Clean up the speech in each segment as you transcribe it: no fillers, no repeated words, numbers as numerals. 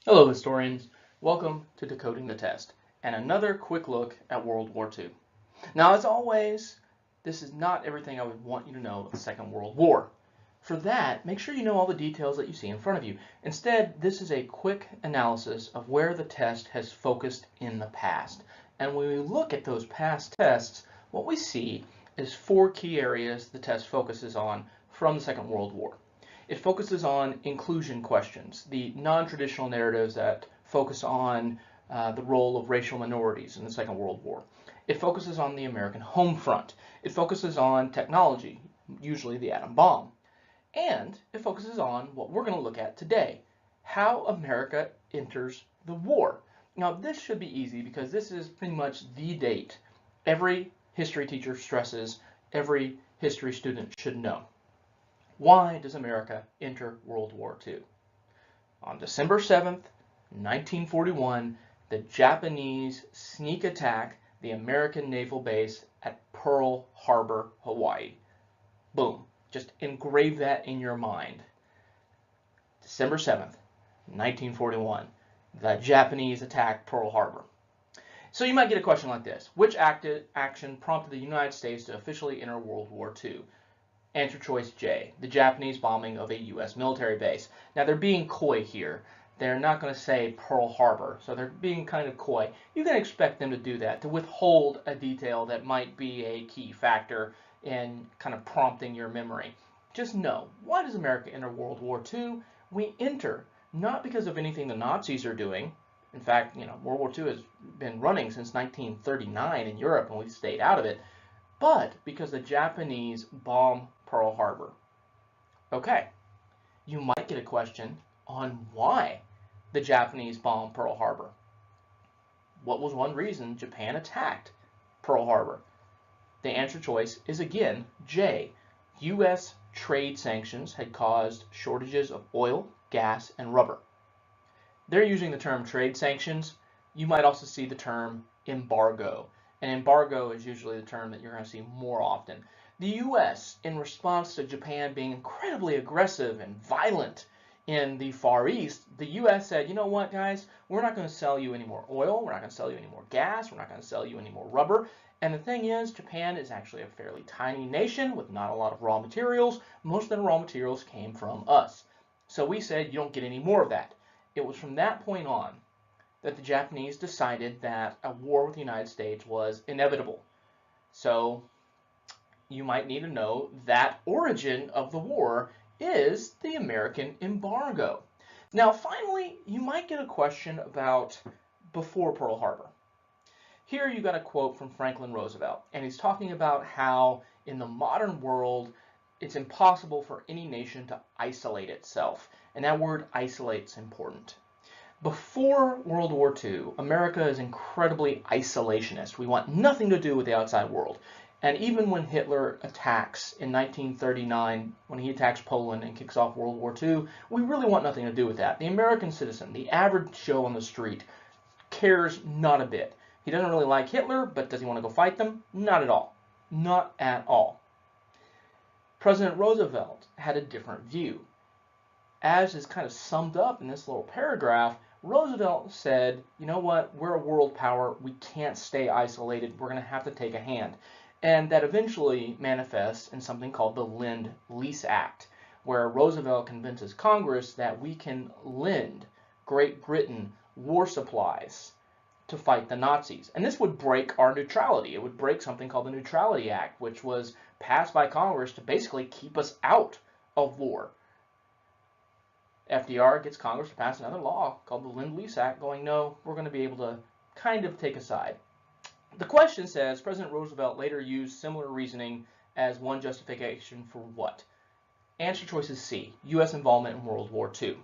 Hello historians, welcome to Decoding the Test, and another quick look at World War II. Now as always, this is not everything I would want you to know of the Second World War. For that, make sure you know all the details that you see in front of you. Instead, this is a quick analysis of where the test has focused in the past. And when we look at those past tests, what we see is four key areas the test focuses on from the Second World War. It focuses on inclusion questions, the non-traditional narratives that focus on the role of racial minorities in the Second World War. It focuses on the American home front. It focuses on technology, usually the atom bomb. And it focuses on what we're going to look at today, how America enters the war. Now this should be easy because this is pretty much the date every history teacher stresses every history student should know. Why does America enter World War II? On December 7th, 1941, the Japanese sneak attack the American naval base at Pearl Harbor, Hawaii. Boom. Just engrave that in your mind. December 7th, 1941, the Japanese attacked Pearl Harbor. So you might get a question like this. Which action prompted the United States to officially enter World War II? Answer choice J, the Japanese bombing of a U.S. military base. Now they're being coy here. They're not going to say Pearl Harbor, so they're being kind of coy. You can expect them to do that, to withhold a detail that might be a key factor in kind of prompting your memory. Just know, why does America enter World War II? We enter not because of anything the Nazis are doing. In fact, World War II has been running since 1939 in Europe, and we've stayed out of it. But because the Japanese bomb Pearl Harbor. Okay, you might get a question on why the Japanese bombed Pearl Harbor. What was one reason Japan attacked Pearl Harbor? The answer choice is again J. U.S. trade sanctions had caused shortages of oil, gas, and rubber. They're using the term trade sanctions. You might also see the term embargo. An embargo is usually the term that you're going to see more often. The U.S., in response to Japan being incredibly aggressive and violent in the Far East, the U.S. said, you know what, guys, we're not going to sell you any more oil, we're not going to sell you any more gas, we're not going to sell you any more rubber. And the thing is, Japan is actually a fairly tiny nation with not a lot of raw materials. Most of the raw materials came from us. So we said, you don't get any more of that. It was from that point on that the Japanese decided that a war with the United States was inevitable. So you might need to know that origin of the war is the American embargo. Now, finally, you might get a question about before Pearl Harbor. Here you got a quote from Franklin Roosevelt, and he's talking about how in the modern world, it's impossible for any nation to isolate itself. And that word isolate is important. Before World War II, America is incredibly isolationist. We want nothing to do with the outside world. And even when Hitler attacks in 1939, when he attacks Poland and kicks off World War II, we really want nothing to do with that. The American citizen, the average Joe on the street, cares not a bit. He doesn't really like Hitler, but does he want to go fight them? Not at all. Not at all. President Roosevelt had a different view. As is kind of summed up in this little paragraph, Roosevelt said, you know what, we're a world power, we can't stay isolated, we're going to have to take a hand. And that eventually manifests in something called the Lend-Lease Act, where Roosevelt convinces Congress that we can lend Great Britain war supplies to fight the Nazis. And this would break our neutrality. It would break something called the Neutrality Act, which was passed by Congress to basically keep us out of war. FDR gets Congress to pass another law called the Lend-Lease Act, going, no, we're going to be able to kind of take a side. The question says, President Roosevelt later used similar reasoning as one justification for what? Answer choice is C, U.S. involvement in World War II.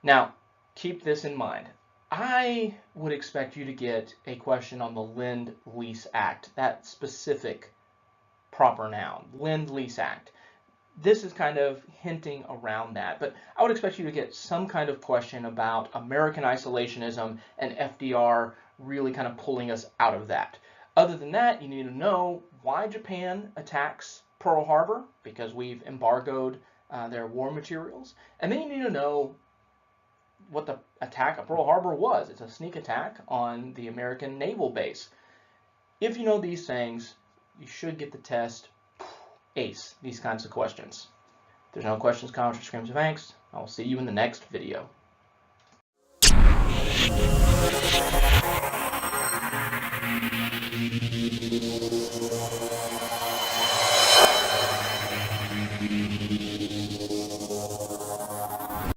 Now, keep this in mind. I would expect you to get a question on the Lend-Lease Act, that specific proper noun, Lend-Lease Act. This is kind of hinting around that, but I would expect you to get some kind of question about American isolationism and FDR really kind of pulling us out of that. Other than that, you need to know why Japan attacks Pearl Harbor, because we've embargoed their war materials. And then you need to know what the attack at Pearl Harbor was. It's a sneak attack on the American naval base. If you know these things, you should get the test ace these kinds of questions. If there's no questions, comments, or screams of angst, I will see you in the next video.